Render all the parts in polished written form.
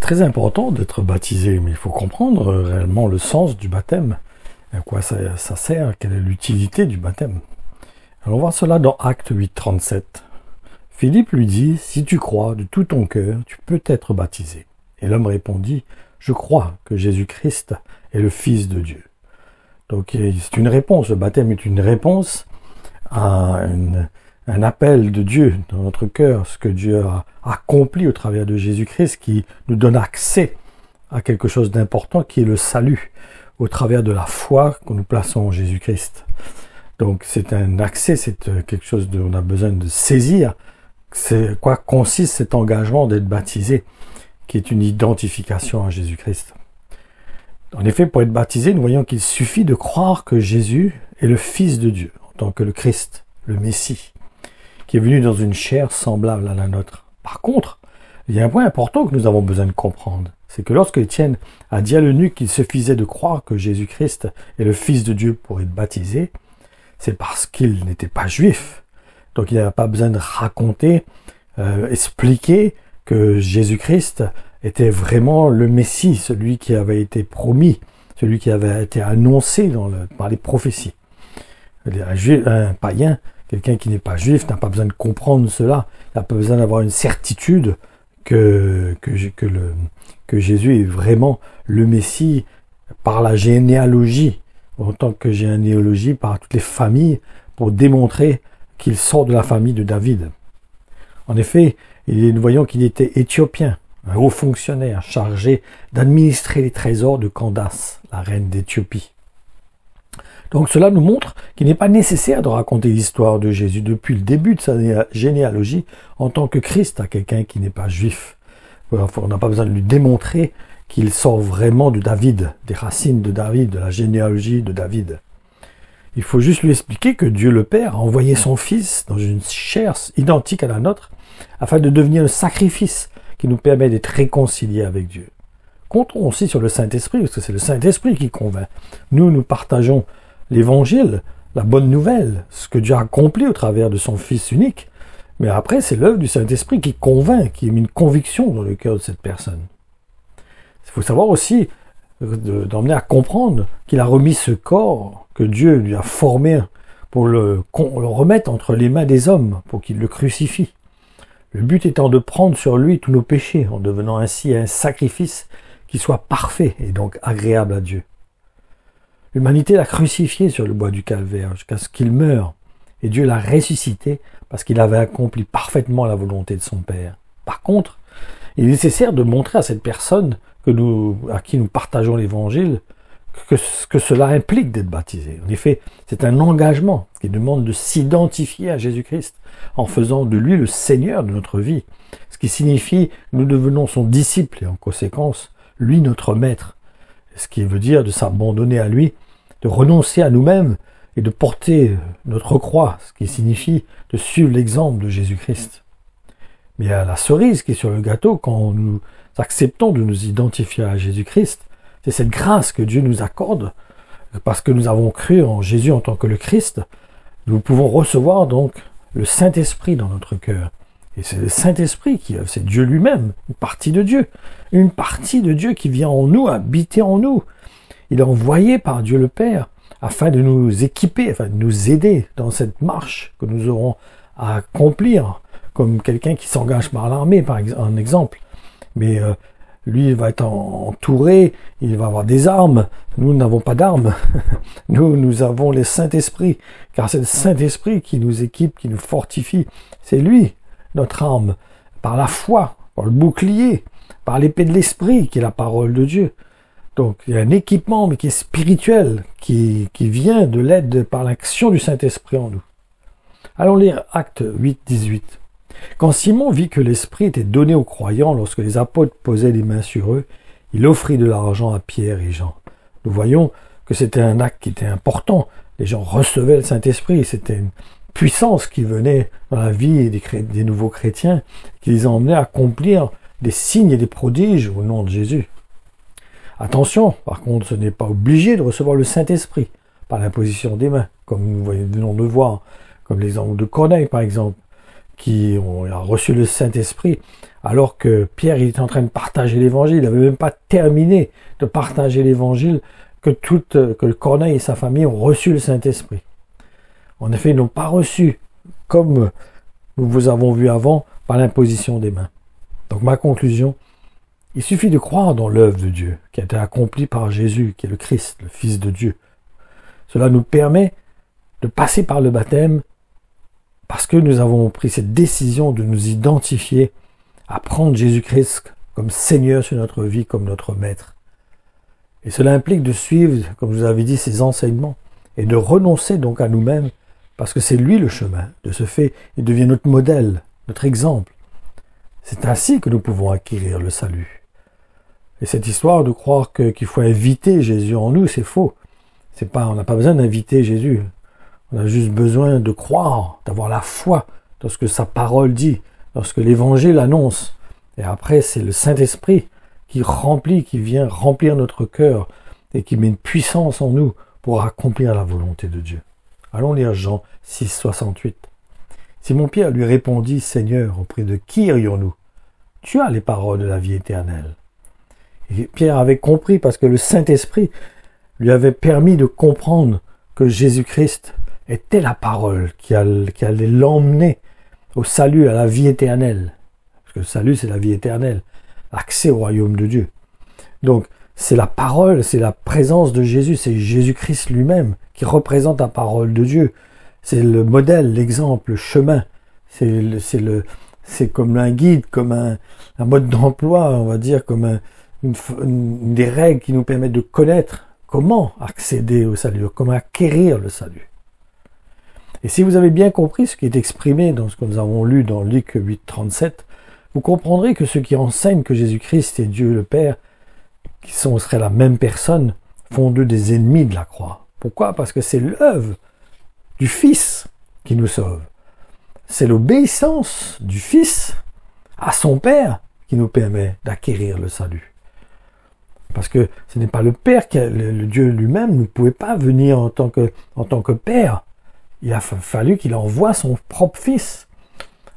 très important d'être baptisé, mais il faut comprendre réellement le sens du baptême. À quoi ça sert? Quelle est l'utilité du baptême? Alors on voit cela dans Actes 8, 37. Philippe lui dit, « Si tu crois de tout ton cœur, tu peux être baptisé. » Et l'homme répondit, « Je crois que Jésus-Christ est le Fils de Dieu. » Donc c'est une réponse, le baptême est une réponse à un appel de Dieu dans notre cœur, ce que Dieu a accompli au travers de Jésus-Christ, qui nous donne accès à quelque chose d'important qui est le salut, au travers de la foi que nous plaçons en Jésus-Christ. Donc c'est un accès, c'est quelque chose dont on a besoin de saisir, c'est quoi consiste cet engagement d'être baptisé, qui est une identification à Jésus-Christ. En effet, pour être baptisé, nous voyons qu'il suffit de croire que Jésus est le Fils de Dieu, en tant que le Christ, le Messie, qui est venu dans une chair semblable à la nôtre. Par contre, il y a un point important que nous avons besoin de comprendre, c'est que lorsque Étienne a dit à l'eunuque qu'il suffisait de croire que Jésus-Christ est le Fils de Dieu pour être baptisé, c'est parce qu'il n'était pas juif. Donc il n'avait pas besoin de raconter, expliquer que Jésus-Christ était vraiment le Messie, celui qui avait été promis, celui qui avait été annoncé par les prophéties. Un païen, quelqu'un qui n'est pas juif, n'a pas besoin de comprendre cela, n'a pas besoin d'avoir une certitude que Jésus est vraiment le Messie par la généalogie, en tant que généalogie par toutes les familles, pour démontrer qu'il sort de la famille de David. En effet, nous voyons qu'il était éthiopien, un haut fonctionnaire chargé d'administrer les trésors de Candace, la reine d'Éthiopie. Donc cela nous montre qu'il n'est pas nécessaire de raconter l'histoire de Jésus depuis le début de sa généalogie en tant que Christ à quelqu'un qui n'est pas juif. On n'a pas besoin de lui démontrer qu'il sort vraiment de David, des racines de David, de la généalogie de David. Il faut juste lui expliquer que Dieu le Père a envoyé son Fils dans une chair identique à la nôtre afin de devenir le sacrifice qui nous permet d'être réconciliés avec Dieu. Comptons aussi sur le Saint-Esprit, parce que c'est le Saint-Esprit qui convainc. Nous partageons l'Évangile, la bonne nouvelle, ce que Dieu a accompli au travers de son Fils unique. Mais après, c'est l'œuvre du Saint-Esprit qui convainc, qui met une conviction dans le cœur de cette personne. Il faut savoir aussi d'emmener à comprendre qu'il a remis ce corps que Dieu lui a formé pour le remettre entre les mains des hommes, pour qu'il le crucifie. Le but étant de prendre sur lui tous nos péchés, en devenant ainsi un sacrifice qui soit parfait et donc agréable à Dieu. L'humanité l'a crucifié sur le bois du calvaire jusqu'à ce qu'il meure, et Dieu l'a ressuscité parce qu'il avait accompli parfaitement la volonté de son Père. Par contre, il est nécessaire de montrer à cette personne à qui nous partageons l'Évangile que cela implique d'être baptisé. En effet, c'est un engagement qui demande de s'identifier à Jésus-Christ en faisant de lui le Seigneur de notre vie, ce qui signifie que nous devenons son disciple et en conséquence, lui notre maître, ce qui veut dire de s'abandonner à lui, de renoncer à nous-mêmes et de porter notre croix, ce qui signifie de suivre l'exemple de Jésus-Christ. Mais à la cerise qui est sur le gâteau, quand nous acceptons de nous identifier à Jésus-Christ, c'est cette grâce que Dieu nous accorde, parce que nous avons cru en Jésus en tant que le Christ, nous pouvons recevoir donc le Saint-Esprit dans notre cœur. Et c'est le Saint-Esprit c'est Dieu lui-même, une partie de Dieu qui vient en nous, habiter en nous. Il est envoyé par Dieu le Père afin de nous équiper, afin de nous aider dans cette marche que nous aurons à accomplir, comme quelqu'un qui s'engage par l'armée, par exemple. Mais lui, il va être entouré, il va avoir des armes. Nous n'avons pas d'armes. Nous avons le Saint-Esprit, car c'est le Saint-Esprit qui nous équipe, qui nous fortifie. C'est lui, notre arme, par la foi, par le bouclier, par l'épée de l'Esprit, qui est la parole de Dieu. Donc, il y a un équipement, mais qui est spirituel, qui vient de l'aide par l'action du Saint-Esprit en nous. Allons lire Actes 8, 18. Quand Simon vit que l'Esprit était donné aux croyants lorsque les apôtres posaient les mains sur eux, il offrit de l'argent à Pierre et Jean. Nous voyons que c'était un acte qui était important. Les gens recevaient le Saint-Esprit. C'était une puissance qui venait dans la vie des nouveaux chrétiens, qui les emmenait à accomplir des signes et des prodiges au nom de Jésus. Attention, par contre, ce n'est pas obligé de recevoir le Saint-Esprit par l'imposition des mains, comme nous venons de voir, comme l'exemple de Corneille, par exemple, qui a reçu le Saint-Esprit alors que Pierre il était en train de partager l'évangile, il n'avait même pas terminé de partager l'évangile que Corneille et sa famille ont reçu le Saint-Esprit. En effet, ils n'ont pas reçu, comme nous vous avons vu avant, par l'imposition des mains. Donc ma conclusion, il suffit de croire dans l'œuvre de Dieu qui a été accomplie par Jésus, qui est le Christ, le Fils de Dieu. Cela nous permet de passer par le baptême parce que nous avons pris cette décision de nous identifier à prendre Jésus-Christ comme Seigneur sur notre vie, comme notre Maître. Et cela implique de suivre, comme je vous avais dit, ses enseignements et de renoncer donc à nous-mêmes parce que c'est lui le chemin. De ce fait, il devient notre modèle, notre exemple. C'est ainsi que nous pouvons acquérir le salut. Et cette histoire de croire qu'il faut inviter Jésus en nous, c'est faux. On n'a pas besoin d'inviter Jésus. On a juste besoin de croire, d'avoir la foi dans ce que sa parole dit, dans ce que l'Évangile annonce. Et après, c'est le Saint-Esprit qui vient remplir notre cœur et qui met une puissance en nous pour accomplir la volonté de Dieu. Allons lire Jean 6, 68. Simon-Pierre lui répondit, « Seigneur, auprès de qui irions-nous? Tu as les paroles de la vie éternelle. » Et Pierre avait compris parce que le Saint-Esprit lui avait permis de comprendre que Jésus-Christ était la parole qui allait l'emmener au salut, à la vie éternelle. Parce que le salut, c'est la vie éternelle, l'accès au royaume de Dieu. Donc, c'est la parole, c'est la présence de Jésus, c'est Jésus-Christ lui-même qui représente la parole de Dieu. C'est le modèle, l'exemple, le chemin. C'est comme un guide, comme un mode d'emploi, on va dire, comme une des règles qui nous permettent de connaître comment accéder au salut, comment acquérir le salut. Et si vous avez bien compris ce qui est exprimé dans ce que nous avons lu dans Luc 8, 37, vous comprendrez que ceux qui enseignent que Jésus-Christ est Dieu le Père, qui seraient la même personne, font d'eux des ennemis de la croix. Pourquoi? Parce que c'est l'œuvre du Fils qui nous sauve. C'est l'obéissance du Fils à son Père qui nous permet d'acquérir le salut. Parce que ce n'est pas le Père, le Dieu lui-même ne pouvait pas venir en tant que Père. Il a fallu qu'il envoie son propre Fils,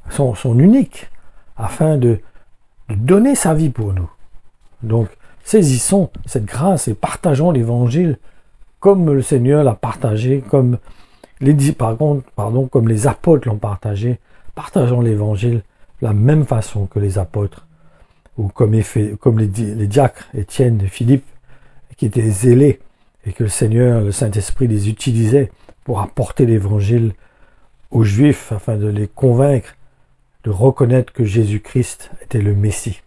son unique, afin de donner sa vie pour nous. Donc, saisissons cette grâce et partageons l'Évangile comme le Seigneur l'a partagé, comme les apôtres l'ont partagé. Partageons l'Évangile de la même façon que les apôtres, ou comme les diacres, Étienne et Philippe, qui étaient zélés, et que le Seigneur, le Saint-Esprit les utilisait pour apporter l'Évangile aux Juifs, afin de les convaincre de reconnaître que Jésus-Christ était le Messie.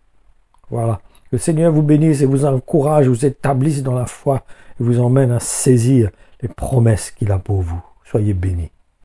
Voilà. Que le Seigneur vous bénisse et vous encourage, vous établisse dans la foi et vous emmène à saisir les promesses qu'il a pour vous. Soyez bénis.